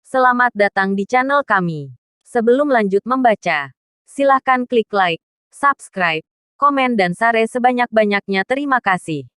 Selamat datang di channel kami. Sebelum lanjut membaca, silahkan klik like, subscribe, komen dan share sebanyak-banyaknya. Terima kasih.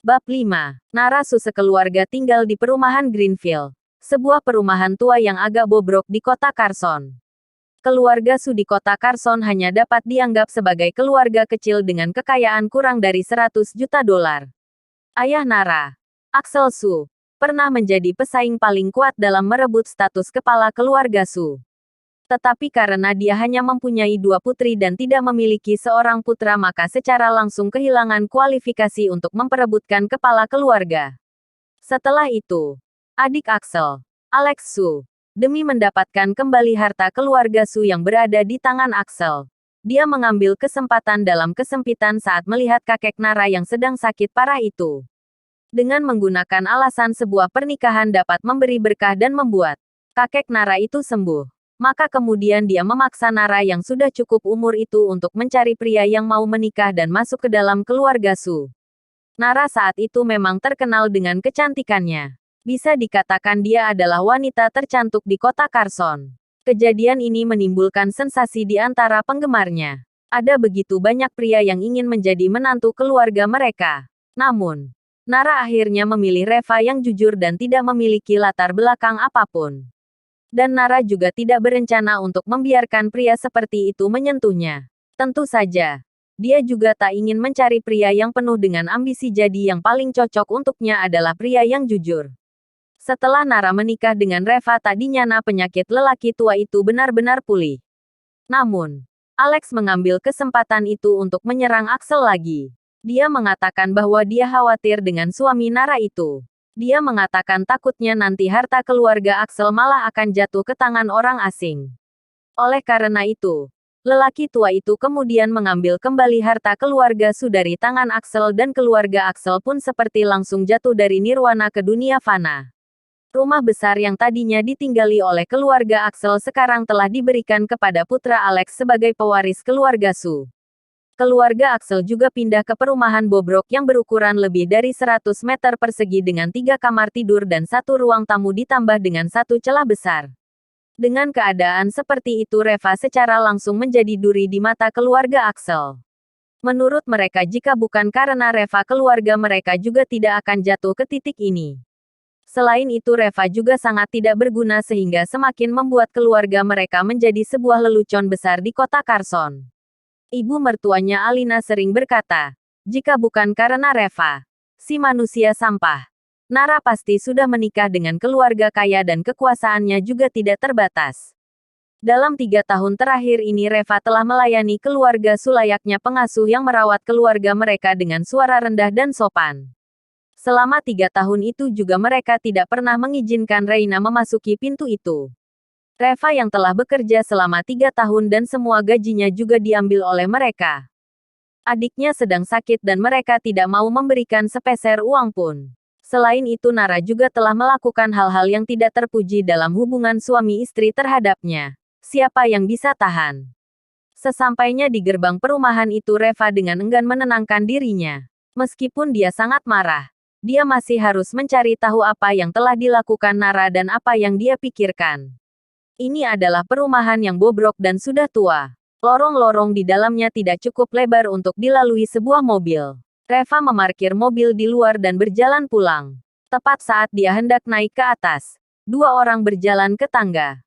Bab 5. Nara Su sekeluarga tinggal di perumahan Greenfield, sebuah perumahan tua yang agak bobrok di kota Carson. Keluarga Su di kota Carson hanya dapat dianggap sebagai keluarga kecil dengan kekayaan kurang dari 100 juta dolar. Ayah Nara, Axel Su, pernah menjadi pesaing paling kuat dalam merebut status kepala keluarga Su. Tetapi karena dia hanya mempunyai 2 putri dan tidak memiliki seorang putra, maka secara langsung kehilangan kualifikasi untuk memperebutkan kepala keluarga. Setelah itu, adik Axel, Alex Su, demi mendapatkan kembali harta keluarga Su yang berada di tangan Axel, dia mengambil kesempatan dalam kesempitan saat melihat kakek Nara yang sedang sakit parah itu. Dengan menggunakan alasan sebuah pernikahan dapat memberi berkah dan membuat kakek Nara itu sembuh, maka kemudian dia memaksa Nara yang sudah cukup umur itu untuk mencari pria yang mau menikah dan masuk ke dalam keluarga Su. Nara saat itu memang terkenal dengan kecantikannya. Bisa dikatakan dia adalah wanita tercantik di kota Carson. Kejadian ini menimbulkan sensasi di antara penggemarnya. Ada begitu banyak pria yang ingin menjadi menantu keluarga mereka. Namun, Nara akhirnya memilih Reva yang jujur dan tidak memiliki latar belakang apapun. Dan Nara juga tidak berencana untuk membiarkan pria seperti itu menyentuhnya. Tentu saja, dia juga tak ingin mencari pria yang penuh dengan ambisi, jadi yang paling cocok untuknya adalah pria yang jujur. Setelah Nara menikah dengan Reva, tadinya penyakit lelaki tua itu benar-benar pulih. Namun, Alex mengambil kesempatan itu untuk menyerang Axel lagi. Dia mengatakan bahwa dia khawatir dengan suami Nara itu. Dia mengatakan takutnya nanti harta keluarga Axel malah akan jatuh ke tangan orang asing. Oleh karena itu, lelaki tua itu kemudian mengambil kembali harta keluarga Su dari tangan Axel dan keluarga Axel pun seperti langsung jatuh dari nirwana ke dunia fana. Rumah besar yang tadinya ditinggali oleh keluarga Axel sekarang telah diberikan kepada putra Alex sebagai pewaris keluarga Su. Keluarga Axel juga pindah ke perumahan bobrok yang berukuran lebih dari 100 meter persegi dengan 3 kamar tidur dan 1 ruang tamu ditambah dengan 1 celah besar. Dengan keadaan seperti itu, Reva secara langsung menjadi duri di mata keluarga Axel. Menurut mereka, jika bukan karena Reva, keluarga mereka juga tidak akan jatuh ke titik ini. Selain itu, Reva juga sangat tidak berguna sehingga semakin membuat keluarga mereka menjadi sebuah lelucon besar di kota Carson. Ibu mertuanya Alina sering berkata, jika bukan karena Reva, si manusia sampah, Nara pasti sudah menikah dengan keluarga kaya dan kekuasaannya juga tidak terbatas. Dalam 3 tahun terakhir ini Reva telah melayani keluarga Su layaknya pengasuh yang merawat keluarga mereka dengan suara rendah dan sopan. Selama 3 tahun itu juga mereka tidak pernah mengizinkan Reina memasuki pintu itu. Reva yang telah bekerja selama 3 tahun dan semua gajinya juga diambil oleh mereka. Adiknya sedang sakit dan mereka tidak mau memberikan sepeser uang pun. Selain itu, Nara juga telah melakukan hal-hal yang tidak terpuji dalam hubungan suami istri terhadapnya. Siapa yang bisa tahan? Sesampainya di gerbang perumahan itu, Reva dengan enggan menenangkan dirinya. Meskipun dia sangat marah, dia masih harus mencari tahu apa yang telah dilakukan Nara dan apa yang dia pikirkan. Ini adalah perumahan yang bobrok dan sudah tua. Lorong-lorong di dalamnya tidak cukup lebar untuk dilalui sebuah mobil. Reva memarkir mobil di luar dan berjalan pulang. Tepat saat dia hendak naik ke atas, 2 orang berjalan ke tangga.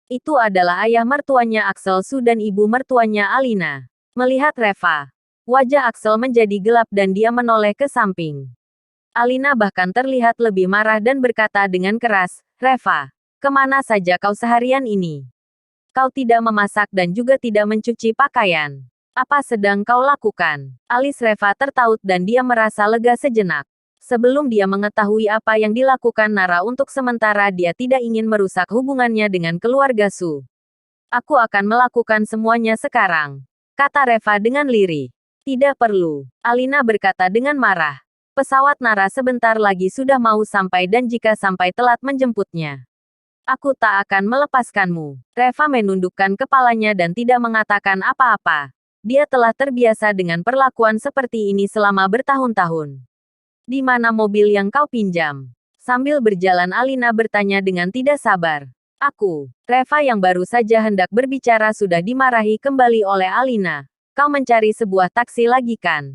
Itu adalah ayah mertuanya Axel Su dan ibu mertuanya Alina. Melihat Reva, wajah Axel menjadi gelap dan dia menoleh ke samping. Alina bahkan terlihat lebih marah dan berkata dengan keras, "Reva, kemana saja kau seharian ini? Kau tidak memasak dan juga tidak mencuci pakaian. Apa sedang kau lakukan?" Alis Reva tertaut dan dia merasa lega sejenak. Sebelum dia mengetahui apa yang dilakukan Nara, untuk sementara dia tidak ingin merusak hubungannya dengan keluarga Su. "Aku akan melakukan semuanya sekarang," kata Reva dengan lirih. "Tidak perlu," Alina berkata dengan marah. "Pesawat Nara sebentar lagi sudah mau sampai dan jika sampai telat menjemputnya, aku tak akan melepaskanmu." Reva menundukkan kepalanya dan tidak mengatakan apa-apa. Dia telah terbiasa dengan perlakuan seperti ini selama bertahun-tahun. "Di mana mobil yang kau pinjam?" Sambil berjalan Alina bertanya dengan tidak sabar. Reva yang baru saja hendak berbicara sudah dimarahi kembali oleh Alina. Kau mencari sebuah taksi lagi kan?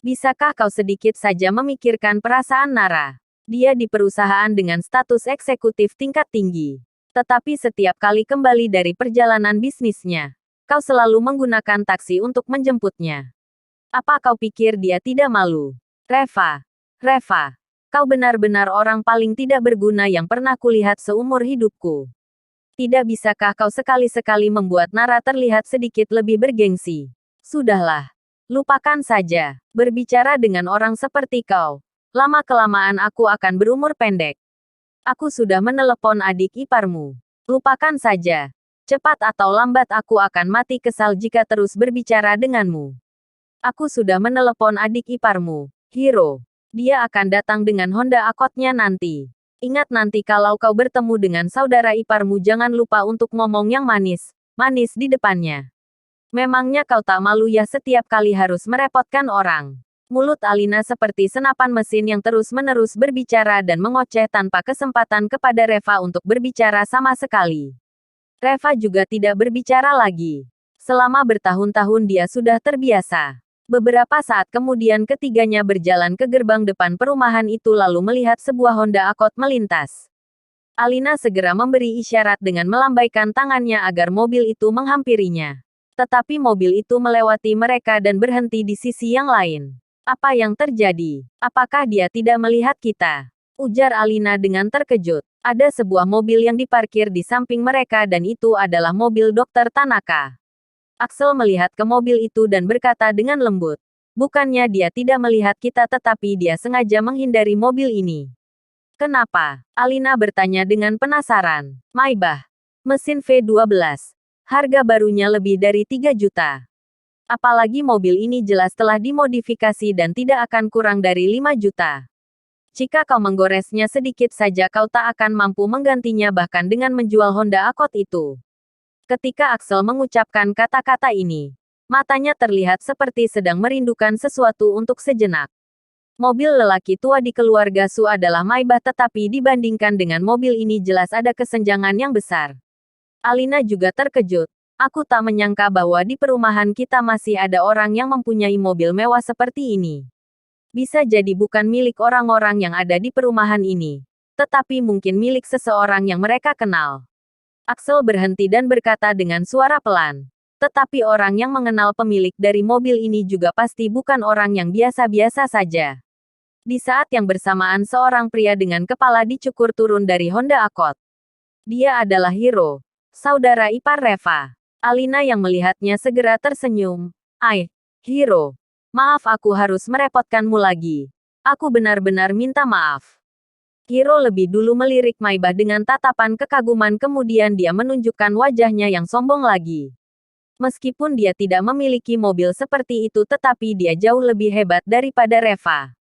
Bisakah kau sedikit saja memikirkan perasaan Nara? Dia di perusahaan dengan status eksekutif tingkat tinggi. Tetapi setiap kali kembali dari perjalanan bisnisnya, kau selalu menggunakan taksi untuk menjemputnya. Apa kau pikir dia tidak malu? Reva, kau benar-benar orang paling tidak berguna yang pernah kulihat seumur hidupku. Tidak bisakah kau sekali-sekali membuat Nara terlihat sedikit lebih bergengsi? Sudahlah, lupakan saja. Berbicara dengan orang seperti kau, lama-kelamaan aku akan berumur pendek. Aku sudah menelepon adik iparmu. Lupakan saja. Cepat atau lambat aku akan mati kesal jika terus berbicara denganmu. Aku sudah menelepon adik iparmu, Hiro. Dia akan datang dengan Honda Accord-nya nanti. Ingat nanti kalau kau bertemu dengan saudara iparmu jangan lupa untuk ngomong yang manis di depannya. Memangnya kau tak malu ya setiap kali harus merepotkan orang? Mulut Alina seperti senapan mesin yang terus-menerus berbicara dan mengoceh tanpa kesempatan kepada Reva untuk berbicara sama sekali. Reva juga tidak berbicara lagi. Selama bertahun-tahun dia sudah terbiasa. Beberapa saat kemudian ketiganya berjalan ke gerbang depan perumahan itu lalu melihat sebuah Honda Accord melintas. Alina segera memberi isyarat dengan melambaikan tangannya agar mobil itu menghampirinya. Tetapi mobil itu melewati mereka dan berhenti di sisi yang lain. Apa yang terjadi? Apakah dia tidak melihat kita? Ujar Alina dengan terkejut. Ada sebuah mobil yang diparkir di samping mereka dan itu adalah mobil Dr. Tanaka. Axel melihat ke mobil itu dan berkata dengan lembut. Bukannya dia tidak melihat kita tetapi dia sengaja menghindari mobil ini. Kenapa? Alina bertanya dengan penasaran. Maybach. Mesin V12. Harga barunya lebih dari 3 juta. Apalagi mobil ini jelas telah dimodifikasi dan tidak akan kurang dari 5 juta. Jika kau menggoresnya sedikit saja kau tak akan mampu menggantinya bahkan dengan menjual Honda Accord itu. Ketika Axel mengucapkan kata-kata ini, matanya terlihat seperti sedang merindukan sesuatu untuk sejenak. Mobil lelaki tua di keluarga Su adalah Maybach tetapi dibandingkan dengan mobil ini jelas ada kesenjangan yang besar. Alina juga terkejut. Aku tak menyangka bahwa di perumahan kita masih ada orang yang mempunyai mobil mewah seperti ini. Bisa jadi bukan milik orang-orang yang ada di perumahan ini, tetapi mungkin milik seseorang yang mereka kenal. Axel berhenti dan berkata dengan suara pelan. Tetapi orang yang mengenal pemilik dari mobil ini juga pasti bukan orang yang biasa-biasa saja. Di saat yang bersamaan seorang pria dengan kepala dicukur turun dari Honda Accord. Dia adalah Hiro, saudara ipar Reva. Alina yang melihatnya segera tersenyum. Hiro. Maaf aku harus merepotkanmu lagi. Aku benar-benar minta maaf. Hiro lebih dulu melirik Maybach dengan tatapan kekaguman kemudian dia menunjukkan wajahnya yang sombong lagi. Meskipun dia tidak memiliki mobil seperti itu tetapi dia jauh lebih hebat daripada Reva.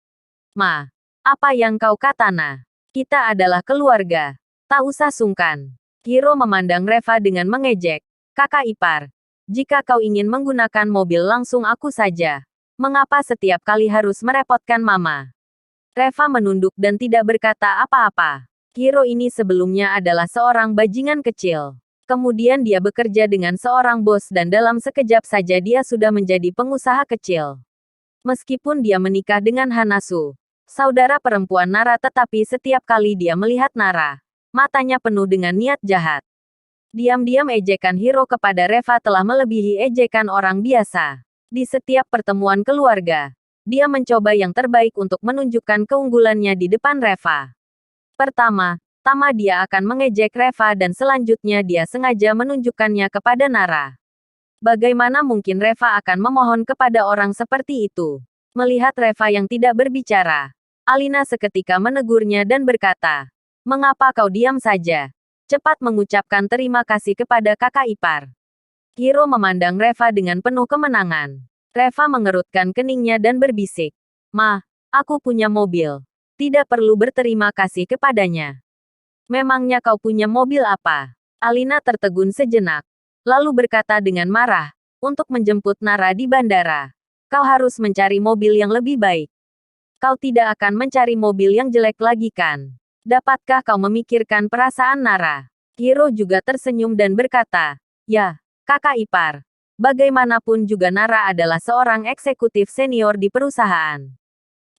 Apa yang kau kata Nah? Kita adalah keluarga. Tak usah sungkan. Hiro memandang Reva dengan mengejek. Kakak ipar, jika kau ingin menggunakan mobil langsung aku saja. Mengapa setiap kali harus merepotkan mama? Reva menunduk dan tidak berkata apa-apa. Hiro ini sebelumnya adalah seorang bajingan kecil. Kemudian dia bekerja dengan seorang bos dan dalam sekejap saja dia sudah menjadi pengusaha kecil. Meskipun dia menikah dengan Hanasu, saudara perempuan Nara tetapi setiap kali dia melihat Nara, matanya penuh dengan niat jahat. Diam-diam ejekan Hiro kepada Reva telah melebihi ejekan orang biasa. Di setiap pertemuan keluarga, dia mencoba yang terbaik untuk menunjukkan keunggulannya di depan Reva. Pertama dia akan mengejek Reva dan selanjutnya dia sengaja menunjukkannya kepada Nara. Bagaimana mungkin Reva akan memohon kepada orang seperti itu? Melihat Reva yang tidak berbicara, Alina seketika menegurnya dan berkata, "Mengapa kau diam saja? Cepat mengucapkan terima kasih kepada kakak ipar." Hiro memandang Reva dengan penuh kemenangan. Reva mengerutkan keningnya dan berbisik. Aku punya mobil. Tidak perlu berterima kasih kepadanya. Memangnya kau punya mobil apa? Alina tertegun sejenak. Lalu berkata dengan marah, untuk menjemput Nara di bandara. Kau harus mencari mobil yang lebih baik. Kau tidak akan mencari mobil yang jelek lagi kan? Dapatkah kau memikirkan perasaan Nara? Hiro juga tersenyum dan berkata, ya, kakak ipar. Bagaimanapun juga Nara adalah seorang eksekutif senior di perusahaan.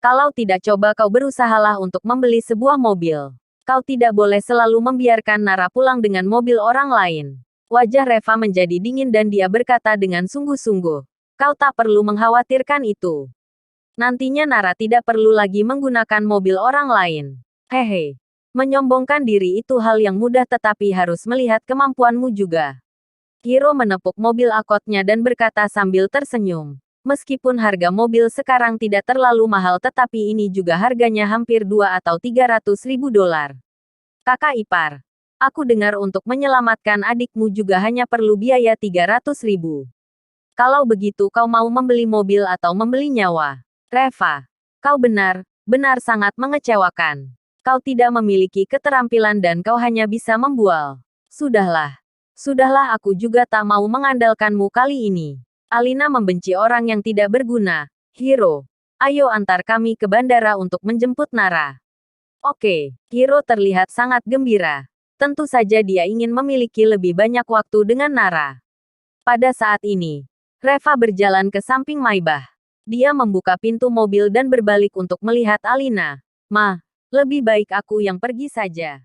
Kalau tidak, coba kau berusahalah untuk membeli sebuah mobil. Kau tidak boleh selalu membiarkan Nara pulang dengan mobil orang lain. Wajah Reva menjadi dingin dan dia berkata dengan sungguh-sungguh, kau tak perlu mengkhawatirkan itu. Nantinya Nara tidak perlu lagi menggunakan mobil orang lain. Hehe. Menyombongkan diri itu hal yang mudah, tetapi harus melihat kemampuanmu juga. Hiro menepuk mobil akotnya dan berkata sambil tersenyum. Meskipun harga mobil sekarang tidak terlalu mahal, tetapi ini juga harganya hampir 2 atau 300 ribu dolar. Kakak ipar, aku dengar untuk menyelamatkan adikmu juga hanya perlu biaya 300 ribu. Kalau begitu kau mau membeli mobil atau membeli nyawa? Reva, kau benar sangat mengecewakan. Kau tidak memiliki keterampilan dan kau hanya bisa membual. Sudahlah, aku juga tak mau mengandalkanmu kali ini. Alina membenci orang yang tidak berguna. Hiro, ayo antar kami ke bandara untuk menjemput Nara. Oke, Hiro terlihat sangat gembira. Tentu saja dia ingin memiliki lebih banyak waktu dengan Nara. Pada saat ini, Reva berjalan ke samping Maibah. Dia membuka pintu mobil dan berbalik untuk melihat Alina. Ma, lebih baik aku yang pergi saja.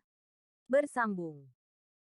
Bersambung.